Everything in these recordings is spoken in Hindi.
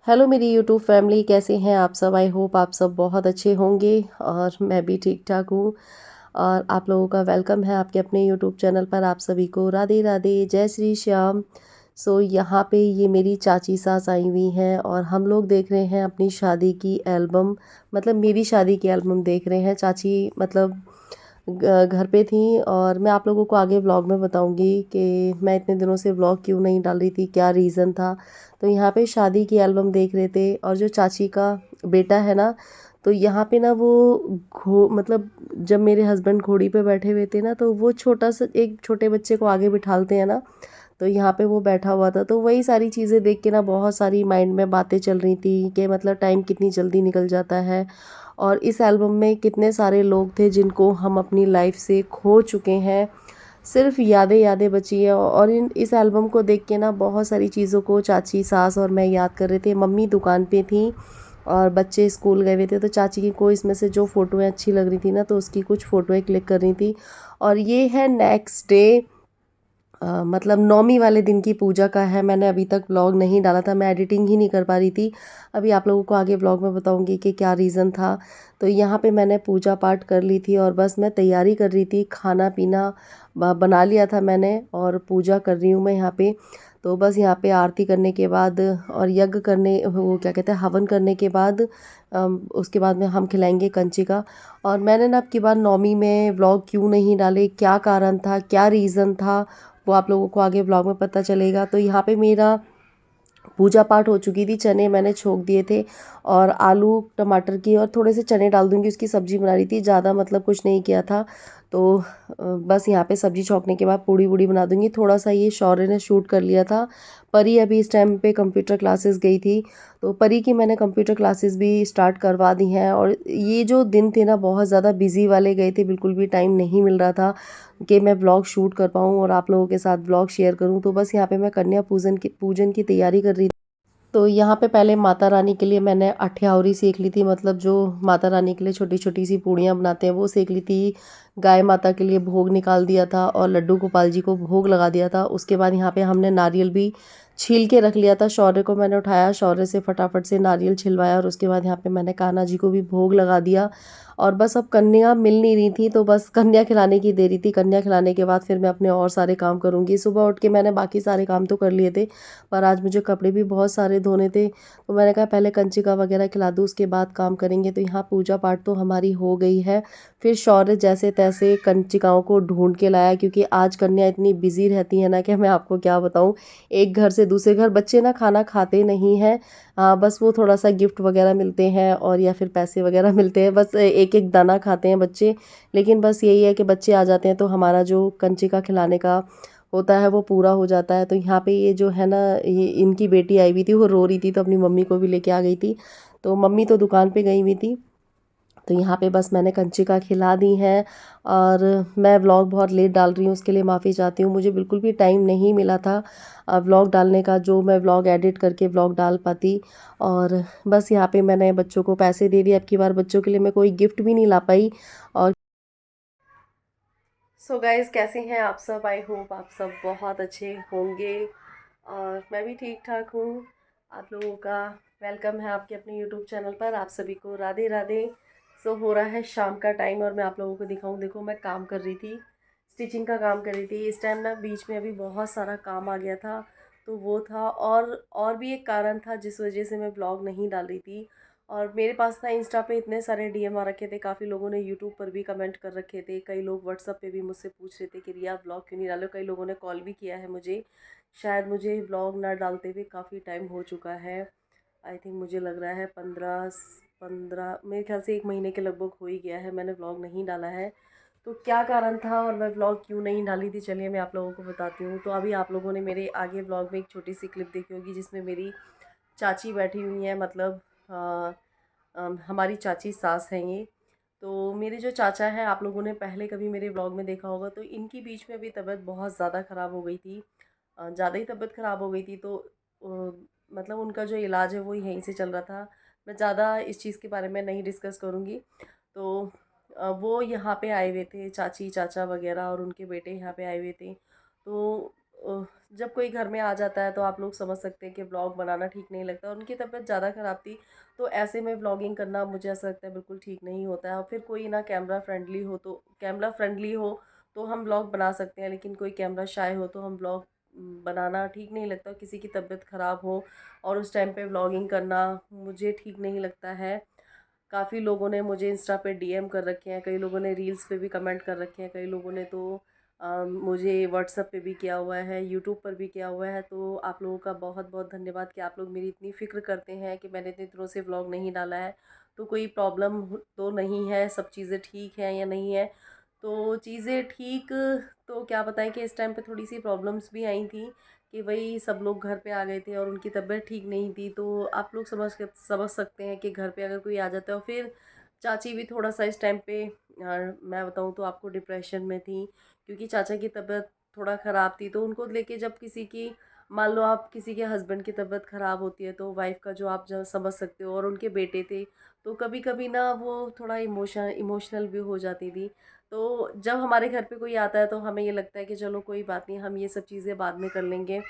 हेलो मेरी यूट्यूब फैमिली, कैसे हैं आप सब। आई होप आप सब बहुत अच्छे होंगे और मैं भी ठीक ठाक हूँ। और आप लोगों का वेलकम है आपके अपने यूट्यूब चैनल पर। आप सभी को राधे राधे, जय श्री श्याम। यहाँ पे ये मेरी चाची सास आई हुई हैं और हम लोग देख रहे हैं अपनी शादी की एल्बम। मतलब मेरी शादी की एल्बम देख रहे हैं। चाची मतलब घर पे थी और मैं आप लोगों को आगे व्लॉग में बताऊंगी कि मैं इतने दिनों से व्लॉग क्यों नहीं डाल रही थी, क्या रीज़न था। तो यहाँ पे शादी की एल्बम देख रहे थे और जो चाची का बेटा है ना, तो यहाँ पे ना वो मतलब जब मेरे हस्बैंड घोड़ी पे बैठे हुए थे ना, तो वो छोटा सा एक छोटे बच्चे को आगे बिठालते हैं ना, तो यहाँ पे वो बैठा हुआ था। तो वही सारी चीज़ें देख के ना बहुत सारी माइंड में बातें चल रही थी कि मतलब टाइम कितनी जल्दी निकल जाता है और इस एल्बम में कितने सारे लोग थे जिनको हम अपनी लाइफ से खो चुके हैं। सिर्फ यादें यादें बची है और इन इस एल्बम को देख के ना बहुत सारी चीज़ों को चाची सास और मैं याद कर रहे थे। मम्मी दुकान पे थी और बच्चे स्कूल गए हुए थे, तो चाची की को इसमें से जो फ़ोटोएँ अच्छी लग रही थी ना, तो उसकी कुछ फ़ोटोएँ क्लिक कर रही थी। और ये है नेक्स्ट डे, मतलब नौमी वाले दिन की पूजा का है। मैंने अभी तक व्लॉग नहीं डाला था, मैं एडिटिंग ही नहीं कर पा रही थी। अभी आप लोगों को आगे व्लॉग में बताऊंगी कि क्या रीज़न था। तो यहाँ पे मैंने पूजा पाठ कर ली थी और बस मैं तैयारी कर रही थी। खाना पीना बना लिया था मैंने और पूजा कर रही हूँ मैं यहाँ पे। तो बस यहाँ पे आरती करने के बाद और यज्ञ करने, वो क्या कहते हैं, हवन करने के बाद उसके बाद में हम खिलाएंगे कंचिका। और मैंने ना अब की बार नौमी में व्लॉग क्यों नहीं डाले, क्या कारण था, क्या रीज़न था, वो आप लोगों को आगे व्लॉग में पता चलेगा। तो यहाँ पे मेरा पूजा पाठ हो चुकी थी। चने मैंने छोक दिए थे और आलू टमाटर की और थोड़े से चने डाल दूंगी, उसकी सब्ज़ी बना रही थी। ज़्यादा मतलब कुछ नहीं किया था। तो बस यहाँ पे सब्ज़ी छोकने के बाद पूड़ी वूड़ी बना दूंगी। थोड़ा सा ये शौर्य ने शूट कर लिया था। परी अभी इस टाइम पे कंप्यूटर क्लासेस गई थी, तो परी की मैंने कंप्यूटर क्लासेस भी स्टार्ट करवा दी हैं। और ये जो दिन थे ना बहुत ज़्यादा बिजी वाले गए थे, बिल्कुल भी टाइम नहीं मिल रहा था कि मैं ब्लॉग शूट कर पाऊँ और आप लोगों के साथ ब्लॉग शेयर करूँ। तो बस यहाँ पे मैं कन्या पूजन की तैयारी कर रही। तो यहाँ पे पहले माता रानी के लिए मैंने अठ्यावरी सेक ली थी, मतलब जो माता रानी के लिए छोटी छोटी सी पूड़ियाँ बनाते हैं वो सेक ली थी। गाय माता के लिए भोग निकाल दिया था और लड्डू गोपाल जी को भोग लगा दिया था। उसके बाद यहाँ पे हमने नारियल भी छील के रख लिया था। शौर्य को मैंने उठाया, शौर्य से फटाफट से नारियल छिलवाया और उसके बाद यहाँ पे मैंने कान्हा जी को भी भोग लगा दिया। और बस अब कन्या मिल नहीं रही थी, तो बस कन्या खिलाने की देरी थी। कन्या खिलाने के बाद फिर मैं अपने और सारे काम करूँगी। सुबह उठ के मैंने बाकी सारे काम तो कर लिए थे, पर आज मुझे कपड़े भी बहुत सारे धोने थे। तो मैंने कहा पहले कंचिका वगैरह खिला दूँ, उसके बाद काम करेंगे। तो यहाँ पूजा पाठ तो हमारी हो गई है। फिर शौर्य जैसे तैसे कंचिकाओं को ढूंढ के लाया, क्योंकि आज कन्या इतनी बिजी रहती है ना कि मैं आपको क्या बताऊँ। एक घर से दूसरे घर बच्चे ना खाना खाते नहीं हैं। बस वो थोड़ा सा गिफ्ट वगैरह मिलते हैं और या फिर पैसे वगैरह मिलते हैं, बस एक एक दाना खाते हैं बच्चे। लेकिन बस यही है कि बच्चे आ जाते हैं तो हमारा जो कंचिका खिलाने का होता है वो पूरा हो जाता है। तो यहाँ पे ये जो है ना, ये इनकी बेटी आई हुई थी, वो रो रही थी, तो अपनी मम्मी को भी लेके आ गई थी। तो मम्मी तो दुकान पे गई हुई थी। तो यहाँ पे बस मैंने कंचिका खिला दी हैं। और मैं व्लॉग बहुत लेट डाल रही हूँ, उसके लिए माफ़ी चाहती हूँ। मुझे बिल्कुल भी टाइम नहीं मिला था व्लॉग डालने का, जो मैं व्लॉग एडिट करके व्लॉग डाल पाती। और बस यहाँ पे मैंने बच्चों को पैसे दे दिए। अब की बार बच्चों के लिए मैं कोई गिफ्ट भी नहीं ला पाई। और सो गाइस, कैसे हैं आप सब। आई होप आप सब बहुत अच्छे होंगे और मैं भी ठीक ठाक हूँ। आप लोगों का वेलकम है आपके अपने यूट्यूब चैनल पर। आप सभी को राधे राधे। हो रहा है शाम का टाइम और मैं आप लोगों को दिखाऊं, देखो मैं काम कर रही थी, स्टिचिंग का काम कर रही थी इस टाइम ना। बीच में अभी बहुत सारा काम आ गया था, तो वो था। और भी एक कारण था जिस वजह से मैं ब्लॉग नहीं डाल रही थी। और मेरे पास ना इंस्टा पे इतने सारे डीएम आ रखे थे, काफ़ी लोगों ने यूट्यूब पर भी कमेंट कर रखे थे, कई लोग व्हाट्सअप पे भी मुझसे पूछ रहे थे कि रिया ब्लॉग क्यों नहीं डालो। कई लोगों ने कॉल भी किया है मुझे। शायद मुझे ब्लॉग ना डालते हुए काफ़ी टाइम हो चुका है। आई थिंक मुझे लग रहा है 15 मेरे ख्याल से 1 महीने के लगभग हो ही गया है मैंने व्लॉग नहीं डाला है। तो क्या कारण था और मैं व्लॉग क्यों नहीं डाली थी, चलिए मैं आप लोगों को बताती हूँ। तो अभी आप लोगों ने मेरे आगे व्लॉग में एक छोटी सी क्लिप देखी होगी जिसमें मेरी चाची बैठी हुई हैं, मतलब हमारी चाची सास हैं ये। तो मेरे जो चाचा हैं, आप लोगों ने पहले कभी मेरे व्लॉग में देखा होगा, तो इनकी बीच में अभी तबीयत बहुत ज़्यादा ख़राब हो गई थी। ज़्यादा ही तबीयत ख़राब हो गई थी, तो मतलब उनका जो इलाज है वो यहीं से चल रहा था। मैं ज़्यादा इस चीज़ के बारे में नहीं डिस्कस करूँगी। तो वो यहाँ पे आए हुए थे, चाची चाचा वगैरह और उनके बेटे यहाँ पे आए हुए थे। तो जब कोई घर में आ जाता है तो आप लोग समझ सकते हैं कि व्लॉग बनाना ठीक नहीं लगता। उनकी तबीयत ज़्यादा ख़राब थी, तो ऐसे में व्लॉगिंग करना मुझे ऐसा लगता है बिल्कुल ठीक नहीं होता है। और फिर कोई ना कैमरा फ्रेंडली हो तो हम व्लॉग बना सकते हैं, लेकिन कोई कैमरा शाय हो तो हम व्लॉग बनाना ठीक नहीं लगता। किसी की तबीयत ख़राब हो और उस टाइम पे व्लॉगिंग करना मुझे ठीक नहीं लगता है। काफ़ी लोगों ने मुझे इंस्टा पे डीएम कर रखे हैं, कई लोगों ने रील्स पे भी कमेंट कर रखे हैं, कई लोगों ने तो मुझे व्हाट्सएप पे भी किया हुआ है, यूट्यूब पर भी किया हुआ है। तो आप लोगों का बहुत बहुत धन्यवाद कि आप लोग मेरी इतनी फ़िक्र करते हैं कि मैंने इतने दिनों से व्लॉग नहीं डाला है। तो कोई प्रॉब्लम तो नहीं है, सब चीज़ें ठीक हैं या नहीं है। तो चीज़ें ठीक, तो क्या बताएं कि इस टाइम पे थोड़ी सी प्रॉब्लम्स भी आई थी कि भाई सब लोग घर पे आ गए थे और उनकी तबीयत ठीक नहीं थी। तो आप लोग समझ सकते हैं कि घर पे अगर कोई आ जाता है। और फिर चाची भी थोड़ा सा इस टाइम पे मैं बताऊँ तो आपको डिप्रेशन में थी, क्योंकि चाचा की तबीयत थोड़ा ख़राब थी। तो उनको लेके जब किसी की, मान लो आप किसी के हस्बैंड की तबीयत ख़राब होती है तो वाइफ़ का जो आप जो समझ सकते हो, और उनके बेटे थे तो कभी कभी ना वो थोड़ा इमोशनल भी हो जाती थी। तो जब हमारे घर पे कोई आता है तो हमें ये लगता है कि चलो कोई बात नहीं, हम ये सब चीज़ें बाद में कर लेंगे।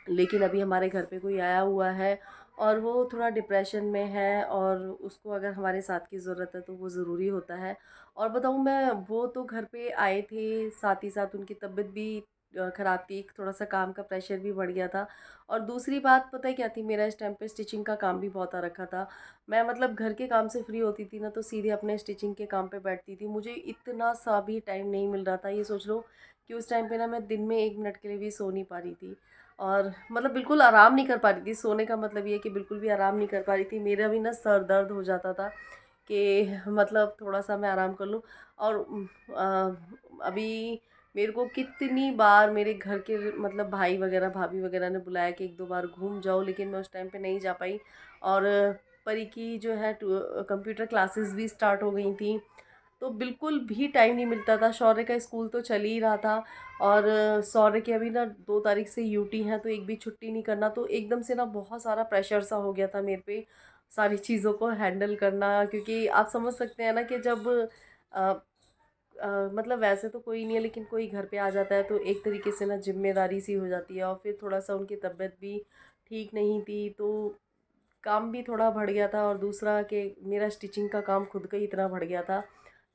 लेकिन अभी हमारे घर पे कोई आया हुआ है और वो थोड़ा डिप्रेशन में है, और उसको अगर हमारे साथ की ज़रूरत है तो वो ज़रूरी होता है। और बताऊँ मैं, वो तो घर पे आए थे, साथ ही साथ उनकी तबीयत भी ख़राब थी, थोड़ा सा काम का प्रेशर भी बढ़ गया था। और दूसरी बात पता है क्या थी, मेरा इस टाइम पे स्टिचिंग का काम भी बहुत आ रखा था। मैं मतलब घर के काम से फ्री होती थी ना तो सीधे अपने स्टिचिंग के काम पे बैठती थी। मुझे इतना सा भी टाइम नहीं मिल रहा था, ये सोच लो कि उस टाइम पे ना मैं दिन में 1 मिनट के लिए भी सो नहीं पा रही थी। और मतलब बिल्कुल आराम नहीं कर पा रही थी। सोने का मतलब ये है कि बिल्कुल भी आराम नहीं कर पा रही थी। मेरा भी ना सर दर्द हो जाता था कि मतलब थोड़ा-सा मैं आराम कर लूँ। और अभी मेरे को कितनी बार मेरे घर के मतलब भाई वगैरह, भाभी वगैरह ने बुलाया कि 1-2 बार घूम जाओ, लेकिन मैं उस टाइम पे नहीं जा पाई। और परी की जो है कंप्यूटर क्लासेस भी स्टार्ट हो गई थी, तो बिल्कुल भी टाइम नहीं मिलता था। शौर्य का स्कूल तो चल ही रहा था, और शौर्य की अभी ना 2 तारीख से यूटी है, तो एक भी छुट्टी नहीं करना। तो एकदम से ना बहुत सारा प्रेशर सा हो गया था मेरे पे, सारी चीज़ों को हैंडल करना। क्योंकि आप समझ सकते हैं ना कि जब अ, मतलब वैसे तो कोई नहीं है, लेकिन कोई घर पे आ जाता है तो एक तरीके से ना जिम्मेदारी सी हो जाती है। और फिर थोड़ा सा उनकी तबीयत भी ठीक नहीं थी, तो काम भी थोड़ा बढ़ गया था। और दूसरा कि मेरा स्टिचिंग का काम खुद का ही इतना बढ़ गया था।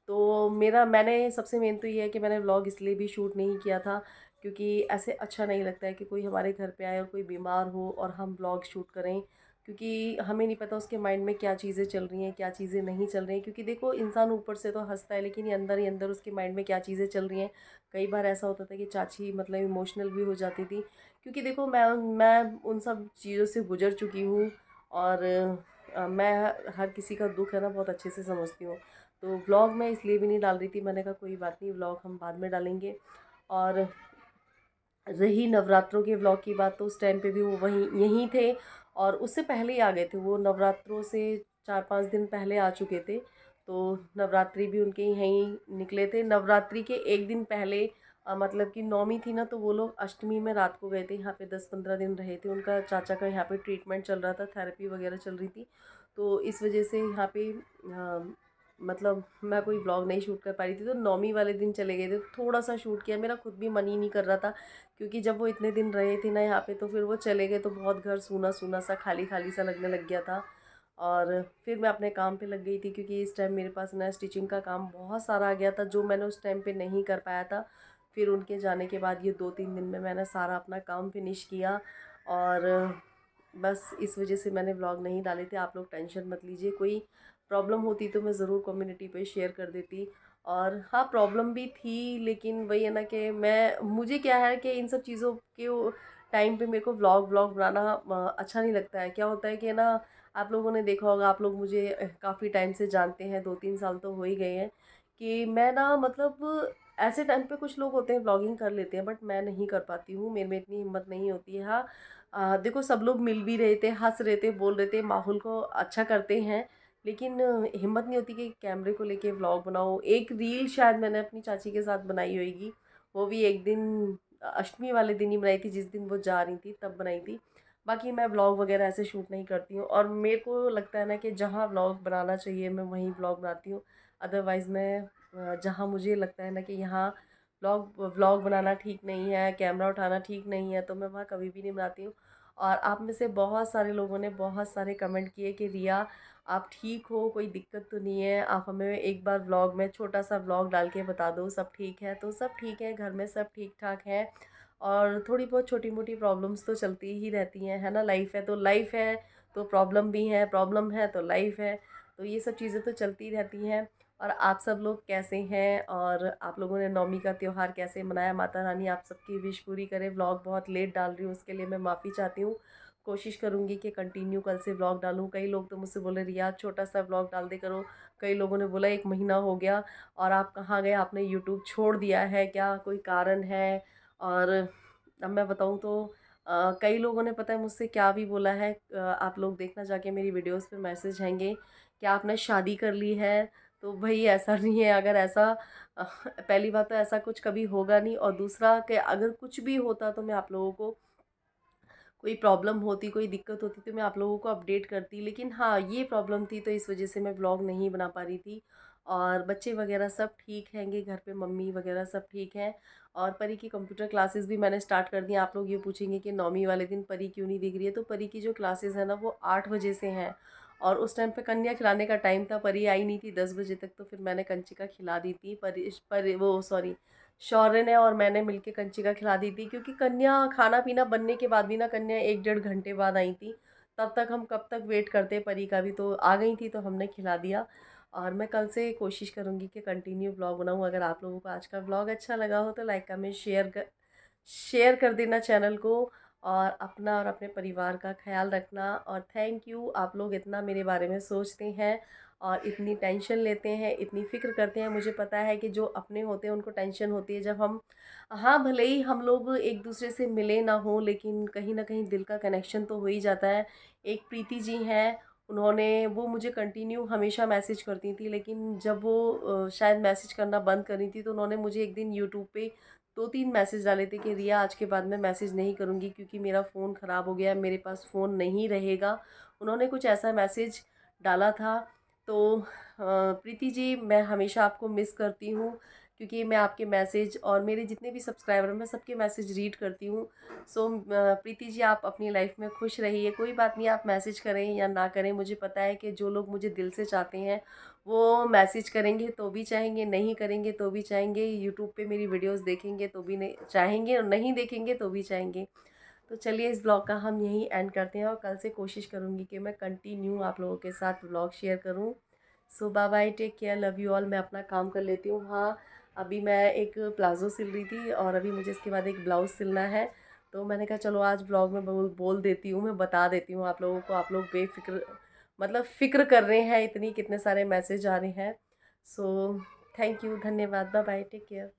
तो मैंने सबसे मेन तो ये है कि मैंने व्लॉग इसलिए भी शूट नहीं किया था, क्योंकि ऐसे अच्छा नहीं लगता है कि कोई हमारे घर पे आए और कोई बीमार हो और हम व्लॉग शूट करें। क्योंकि हमें नहीं पता उसके माइंड में क्या चीज़ें चल रही हैं, क्या चीज़ें नहीं चल रही हैं। क्योंकि देखो, इंसान ऊपर से तो हंसता है, लेकिन ये अंदर ही अंदर उसके माइंड में क्या चीज़ें चल रही हैं। कई बार ऐसा होता था कि चाची मतलब इमोशनल भी हो जाती थी। क्योंकि देखो, मैं उन सब चीज़ों से गुजर चुकी हूँ। और मैं हर किसी का दुख है ना बहुत अच्छे से समझती हूँ। तो व्लॉग मैं इसलिए भी नहीं डाल रही थी, मैंने कहा कोई बात नहीं, व्लॉग हम बाद में डालेंगे। और रही नवरात्रों के व्लॉग की बात, तो उस टाइम पे भी वो वहीं यहीं थे, और उससे पहले ही आ गए थे। वो नवरात्रों से 4-5 दिन पहले आ चुके थे। तो नवरात्रि भी उनके यहीं निकले थे। नवरात्रि के एक दिन पहले मतलब कि नौमी थी ना, तो वो लोग अष्टमी में रात को गए थे। यहाँ पे 10-15 दिन रहे थे। उनका चाचा का यहाँ पे ट्रीटमेंट चल रहा था, थेरेपी वगैरह चल रही थी। तो इस वजह से यहाँ पे मतलब मैं कोई व्लॉग नहीं शूट कर पा रही थी। तो नौमी वाले दिन चले गए थे, थोड़ा सा शूट किया। मेरा खुद भी मन ही नहीं कर रहा था, क्योंकि जब वो इतने दिन रहे थे ना यहाँ पे, तो फिर वो चले गए तो बहुत घर सूना सूना सा, खाली खाली सा लगने लग गया था। और फिर मैं अपने काम पे लग गई थी, क्योंकि इस टाइम मेरे पास ना स्टिचिंग का काम बहुत सारा आ गया था, जो मैंने उस टाइम पे नहीं कर पाया था। फिर उनके जाने के बाद ये 2-3 दिन में मैंने सारा अपना काम फिनिश किया। और बस इस वजह से मैंने व्लॉग नहीं डाले थे। आप लोग टेंशन मत लीजिए, कोई प्रॉब्लम होती तो मैं ज़रूर कम्युनिटी पे शेयर कर देती। और हाँ, प्रॉब्लम भी थी, लेकिन वही है ना कि मुझे क्या है कि इन सब चीज़ों के टाइम पे मेरे को व्लॉग व्लॉग बनाना अच्छा नहीं लगता है। क्या होता है कि ना, आप लोगों ने देखा होगा, आप लोग मुझे काफ़ी टाइम से जानते हैं, 2-3 साल तो हो ही गए हैं, कि मैं ना मतलब ऐसे टाइम पे कुछ लोग होते हैं व्लॉगिंग कर लेते हैं, बट मैं नहीं कर पाती हूँ, मेरे में इतनी हिम्मत नहीं होती है। हाँ, देखो, सब लोग मिल भी रहे थे, हंस रहे थे, बोल रहे थे, माहौल को अच्छा करते हैं, लेकिन हिम्मत नहीं होती कि कैमरे को लेके व्लॉग बनाओ। एक रील शायद मैंने अपनी चाची के साथ बनाई होगी, वो भी एक दिन अष्टमी वाले दिन ही बनाई थी, जिस दिन वो जा रही थी तब बनाई थी। बाकी मैं व्लॉग वगैरह ऐसे शूट नहीं करती हूँ, और मेरे को लगता है ना कि जहाँ व्लॉग बनाना चाहिए मैं वहीं व्लॉग बनाती हूँ। अदरवाइज़ मैं जहाँ मुझे लगता है ना कि यहाँ व्लॉग व्लॉग बनाना ठीक नहीं है, कैमरा उठाना ठीक नहीं है, तो मैं वहाँ कभी भी नहीं बनाती हूँ। और आप में से बहुत सारे लोगों ने बहुत सारे कमेंट किए कि रिया आप ठीक हो, कोई दिक्कत तो नहीं है, आप हमें एक बार व्लॉग में छोटा सा व्लॉग डाल के बता दो सब ठीक है। तो सब ठीक है, घर में सब ठीक ठाक है। और थोड़ी बहुत छोटी मोटी प्रॉब्लम्स तो चलती ही रहती हैं, है ना। लाइफ है तो लाइफ है, तो प्रॉब्लम भी है, प्रॉब्लम है तो लाइफ है। तो ये सब चीज़ें तो चलती रहती हैं। और आप सब लोग कैसे हैं, और आप लोगों ने नवमी का त्यौहार कैसे मनाया। माता रानी आप सबकी विश पूरी करे। व्लॉग बहुत लेट डाल रही हूँ, उसके लिए मैं माफ़ी चाहती हूँ। कोशिश करूँगी कि कंटिन्यू कल से व्लॉग डालूँ। कई लोग तो मुझसे बोले रिया छोटा सा व्लॉग डाल दे करो। कई लोगों ने बोला 1 महीना हो गया और आप कहाँ गए, आपने यूट्यूब छोड़ दिया है क्या, कोई कारण है। और अब मैं बताऊँ तो कई लोगों ने पता है मुझसे क्या भी बोला है। आप लोग देखना जाके मेरी वीडियोस पे मैसेज आएंगे कि आपने शादी कर ली है। तो भाई ऐसा नहीं है। अगर ऐसा पहली बात तो ऐसा कुछ कभी होगा नहीं, और दूसरा कि अगर कुछ भी होता तो मैं आप लोगों को, कोई प्रॉब्लम होती, कोई दिक्कत होती तो मैं आप लोगों को अपडेट करती। लेकिन हाँ, ये प्रॉब्लम थी तो इस वजह से मैं व्लॉग नहीं बना पा रही थी। और बच्चे वगैरह सब ठीक हैंगे घर पे, मम्मी वगैरह सब ठीक हैं। और परी की कंप्यूटर क्लासेस भी मैंने स्टार्ट कर दी। आप लोग ये पूछेंगे कि नौमी वाले दिन परी क्यों नहीं दिख रही है। तो परी की जो क्लासेस है ना वो 8 बजे से हैं, और उस टाइम पे कन्या खिलाने का टाइम था। परी आई नहीं थी 10 बजे तक, तो फिर मैंने कंचिका खिला दी थी। पर वो सॉरी, शौर्य ने और मैंने मिलके कंचिका खिला दी थी। क्योंकि कन्या खाना पीना बनने के बाद भी ना, कन्या 1 डेढ़ घंटे बाद आई थी। तब तक हम कब तक वेट करते परी का भी, तो आ गई थी तो हमने खिला दिया। और मैं कल से कोशिश करूँगी कि कंटिन्यू ब्लॉग बनाऊँ। अगर आप लोगों को आज का ब्लॉग अच्छा लगा हो तो लाइक कमेंट शेयर कर देना चैनल को। और अपना और अपने परिवार का ख्याल रखना। और थैंक यू, आप लोग इतना मेरे बारे में सोचते हैं और इतनी टेंशन लेते हैं, इतनी फ़िक्र करते हैं। मुझे पता है कि जो अपने होते हैं उनको टेंशन होती है जब हम, हाँ भले ही हम लोग एक दूसरे से मिले ना हो, लेकिन कहीं ना कहीं दिल का कनेक्शन तो हो ही जाता है। एक प्रीति जी हैं, उन्होंने, वो मुझे कंटिन्यू हमेशा मैसेज करती थी, लेकिन जब वो शायद मैसेज करना बंद कर रही थी तो उन्होंने मुझे एक दिन यूट्यूब पे 2-3 मैसेज डाले थे कि रिया आज के बाद मैं मैसेज नहीं करूँगी क्योंकि मेरा फ़ोन ख़राब हो गया है, मेरे पास फ़ोन नहीं रहेगा। उन्होंने कुछ ऐसा मैसेज डाला था। तो प्रीति जी, मैं हमेशा आपको मिस करती हूँ, क्योंकि मैं आपके मैसेज और मेरे जितने भी सब्सक्राइबर हैं मैं सबके मैसेज रीड करती हूँ। सो प्रीति जी, आप अपनी लाइफ में खुश रहिए। कोई बात नहीं, आप मैसेज करें या ना करें, मुझे पता है कि जो लोग मुझे दिल से चाहते हैं वो मैसेज करेंगे तो भी चाहेंगे, नहीं करेंगे तो भी चाहेंगे, यूट्यूब पे मेरी वीडियोस देखेंगे तो भी नहीं चाहेंगे, और नहीं देखेंगे तो भी चाहेंगे। तो चलिए, इस ब्लॉग का हम यहीं एंड करते हैं, और कल से कोशिश करूँगी कि मैं कंटिन्यू आप लोगों के साथ ब्लॉग शेयर करूँ। So bye bye, take care, love you all. मैं अपना काम कर लेती हूँ। हाँ, अभी मैं एक प्लाज़ो सिल रही थी और अभी मुझे इसके बाद एक ब्लाउज़ सिलना है। तो मैंने कहा चलो आज ब्लॉग में बोल देती हूँ, मैं बता देती हूँ आप लोगों को। आप लोग बेफिक्र, मतलब फ़िक्र कर रहे हैं इतनी, कितने सारे मैसेज आ रहे हैं। सो थैंक यू, धन्यवाद, बाय बाय, टेक केयर।